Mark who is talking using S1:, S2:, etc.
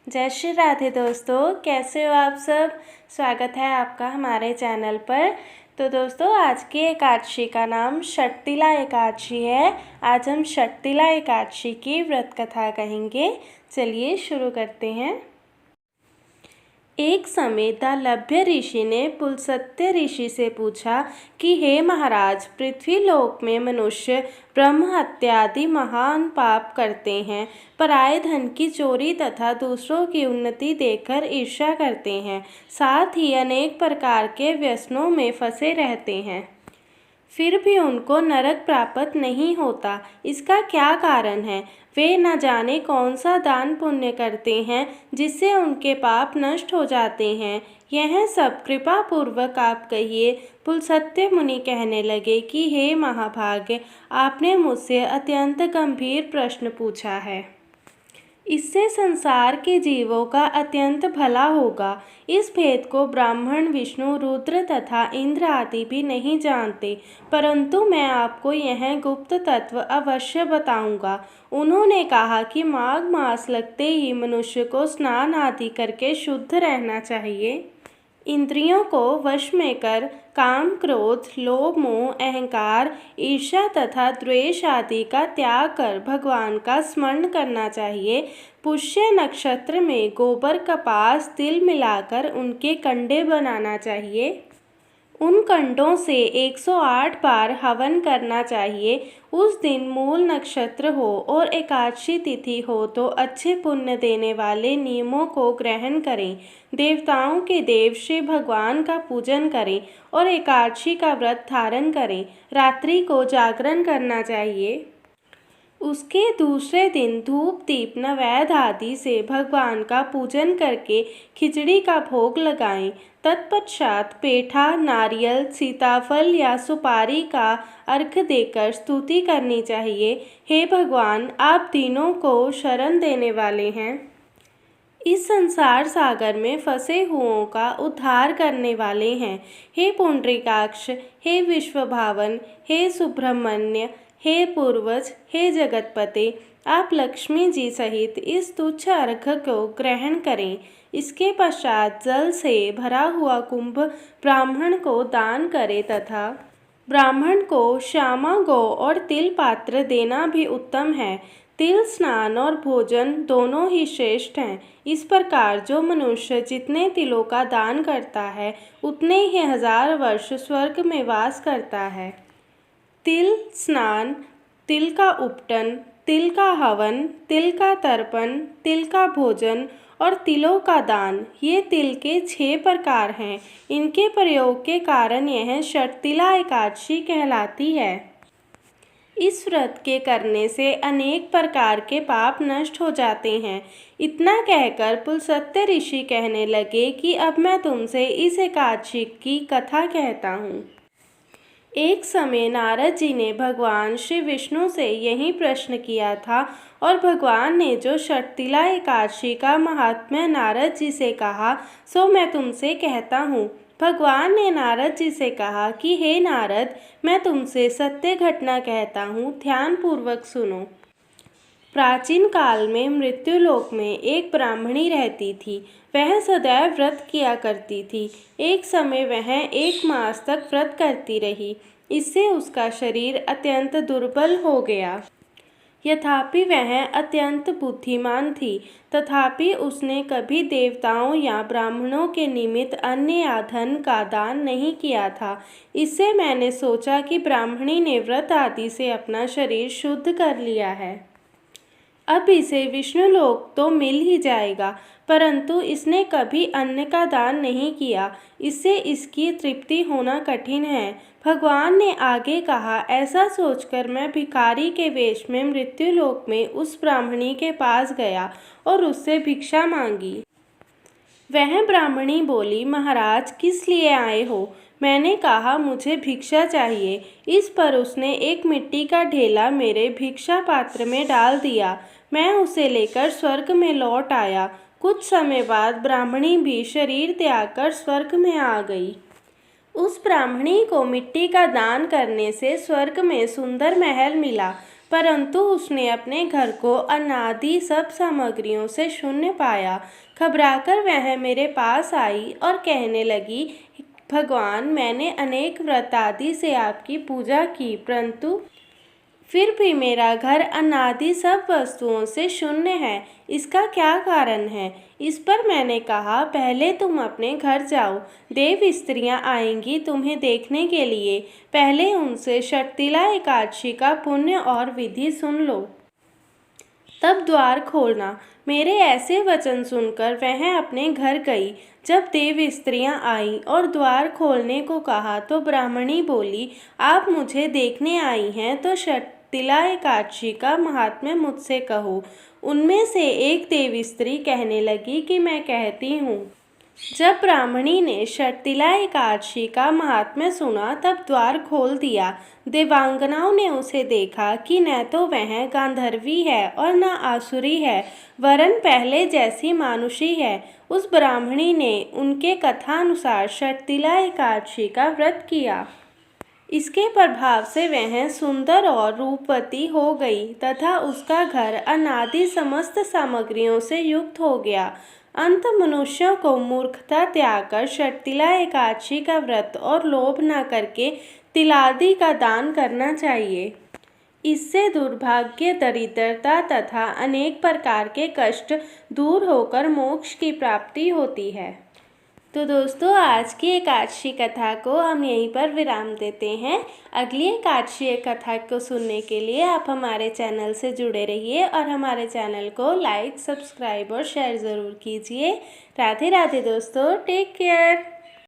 S1: जय श्री राधे दोस्तों, कैसे हो आप सब। स्वागत है आपका हमारे चैनल पर। तो दोस्तों, आज की एकादशी का नाम षटतिला एकादशी है। आज हम षटतिला एकादशी की व्रत कथा कहेंगे। चलिए शुरू करते हैं। एक समय लभ्य ऋषि ने पुलस्त्य ऋषि से पूछा कि हे महाराज, पृथ्वी लोक में मनुष्य ब्रह्म हत्या आदि महान पाप करते हैं, पराये धन की चोरी तथा दूसरों की उन्नति देखकर ईर्ष्या करते हैं, साथ ही अनेक प्रकार के व्यसनों में फंसे रहते हैं, फिर भी उनको नरक प्राप्त नहीं होता। इसका क्या कारण है? वे न जाने कौन सा दान पुण्य करते हैं जिससे उनके पाप नष्ट हो जाते हैं। यह सब कृपा पूर्वक आप कहिए। पुलस्त्य मुनि कहने लगे कि हे महाभाग्य, आपने मुझसे अत्यंत गंभीर प्रश्न पूछा है। इससे संसार के जीवों का अत्यंत भला होगा। इस भेद को ब्राह्मण, विष्णु, रुद्र तथा इंद्र आदि भी नहीं जानते, परंतु मैं आपको यह गुप्त तत्व अवश्य बताऊंगा। उन्होंने कहा कि माघ मास लगते ही मनुष्य को स्नान आदि करके शुद्ध रहना चाहिए। इंद्रियों को वश में कर काम, क्रोध, लोभ, मोह, अहंकार, ईर्ष्या तथा द्वेष आदि का त्याग कर भगवान का स्मरण करना चाहिए। पुष्य नक्षत्र में गोबर, कपास, तिल मिलाकर उनके कंडे बनाना चाहिए। उन कंडों से 108 बार हवन करना चाहिए। उस दिन मूल नक्षत्र हो और एकादशी तिथि हो तो अच्छे पुण्य देने वाले नियमों को ग्रहण करें। देवताओं के देव श्री भगवान का पूजन करें और एकादशी का व्रत धारण करें। रात्रि को जागरण करना चाहिए। उसके दूसरे दिन धूप, दीप, नैवेद्य आदि से भगवान का पूजन करके खिचड़ी का भोग लगाएं। तत्पश्चात पेठा, नारियल, सीताफल या सुपारी का अर्घ्य देकर स्तुति करनी चाहिए। हे भगवान, आप तीनों को शरण देने वाले हैं। इस संसार सागर में फंसे हुओं का उद्धार करने वाले हैं। हे पुंडरीकाक्ष, हे विश्वभावन, हे सुब्रह्मण्य, हे पूर्वज, हे जगतपते, आप लक्ष्मी जी सहित इस तुच्छ अर्घ्य को ग्रहण करें। इसके पश्चात जल से भरा हुआ कुंभ ब्राह्मण को दान करें तथा ब्राह्मण को श्यामा गौ और तिल पात्र देना भी उत्तम है। तिल स्नान और भोजन दोनों ही श्रेष्ठ हैं। इस प्रकार जो मनुष्य जितने तिलों का दान करता है उतने ही 1000 वर्ष स्वर्ग में वास करता है। तिल स्नान, तिल का उपटन, तिल का हवन, तिल का तर्पण, तिल का भोजन और तिलों का दान, ये तिल के 6 प्रकार हैं। इनके प्रयोग के कारण यह षटतिला एकादशी कहलाती है। इस व्रत के करने से अनेक प्रकार के पाप नष्ट हो जाते हैं। इतना कहकर पुलस्त्य ऋषि कहने लगे कि अब मैं तुमसे इस एकादशी की कथा कहता हूँ। एक समय नारद जी ने भगवान श्री विष्णु से यही प्रश्न किया था और भगवान ने जो षटतिला एकादशी का महात्म्य नारद जी से कहा सो मैं तुमसे कहता हूँ। भगवान ने नारद जी से कहा कि हे नारद, मैं तुमसे सत्य घटना कहता हूँ, ध्यान पूर्वक सुनो। प्राचीन काल में मृत्युलोक में एक ब्राह्मणी रहती थी। वह सदैव व्रत किया करती थी। एक समय वह 1 मास तक व्रत करती रही। इससे उसका शरीर अत्यंत दुर्बल हो गया। यद्यपि वह अत्यंत बुद्धिमान थी, तथापि उसने कभी देवताओं या ब्राह्मणों के निमित्त अन्न या धन का दान नहीं किया था। इससे मैंने सोचा कि ब्राह्मणी ने व्रत आदि से अपना शरीर शुद्ध कर लिया है। अब इसे विष्णुलोक तो मिल ही जाएगा, परंतु इसने कभी अन्न का दान नहीं किया। इससे इसकी तृप्ति होना कठिन है। भगवान ने आगे कहा, ऐसा सोचकर मैं भिखारी के वेश में मृत्युलोक में उस ब्राह्मणी के पास गया और उससे भिक्षा मांगी। वह ब्राह्मणी बोली, महाराज, किस लिए आए हो? मैंने कहा, मुझे भिक्षा चाहिए। इस पर उसने एक मिट्टी का ढेला मेरे भिक्षा पात्र में डाल दिया। मैं उसे लेकर स्वर्ग में लौट आया। कुछ समय बाद ब्राह्मणी भी शरीर त्याग कर स्वर्ग में आ गई। उस ब्राह्मणी को मिट्टी का दान करने से स्वर्ग में सुंदर महल मिला। परंतु उसने अपने घर को अनादि सब सामग्रियों से शून्य पाया। घबराकर वह मेरे पास आई और कहने लगी, भगवान, मैंने अनेक व्रत आदि से आपकी पूजा की, परंतु फिर भी मेरा घर अनादि सब वस्तुओं से शून्य है। इसका क्या कारण है? इस पर मैंने कहा, पहले तुम अपने घर जाओ, देव स्त्रियां आएंगी तुम्हें देखने के लिए। पहले उनसे षटतिला एकादशी का पुण्य और विधि सुन लो, तब द्वार खोलना। मेरे ऐसे वचन सुनकर वह अपने घर गई। जब देव स्त्रियां आईं और द्वार खोलने को कहा तो ब्राह्मणी बोली, आप मुझे देखने आई हैं तो षटतिला एकादशी का महात्म्य मुझसे कहो। उनमें से एक देव स्त्री कहने लगी कि मैं कहती हूँ। जब ब्राह्मणी ने षटतिला एकादशी का महात्म्य सुना तब द्वार खोल दिया। देवांगनाओं ने उसे देखा कि न तो वह गांधर्वी है और न आसुरी है, वरन पहले जैसी मानुषी है। उस ब्राह्मणी ने उनके कथानुसार षटतिला एकादशी का व्रत किया। इसके प्रभाव से वह सुंदर और रूपवती हो गई तथा उसका घर अनादि समस्त सामग्रियों से युक्त हो गया। अंत मनुष्यों को मूर्खता त्याग कर षटतिला एकादशी का व्रत और लोभ न करके तिलादि का दान करना चाहिए। इससे दुर्भाग्य, दरिद्रता तथा अनेक प्रकार के कष्ट दूर होकर मोक्ष की प्राप्ति होती है। तो दोस्तों, आज की एकादशी कथा को हम यहीं पर विराम देते हैं। अगली एकादशी कथा को सुनने के लिए आप हमारे चैनल से जुड़े रहिए और हमारे चैनल को लाइक, सब्सक्राइब और शेयर ज़रूर कीजिए। राधे राधे दोस्तों, टेक केयर।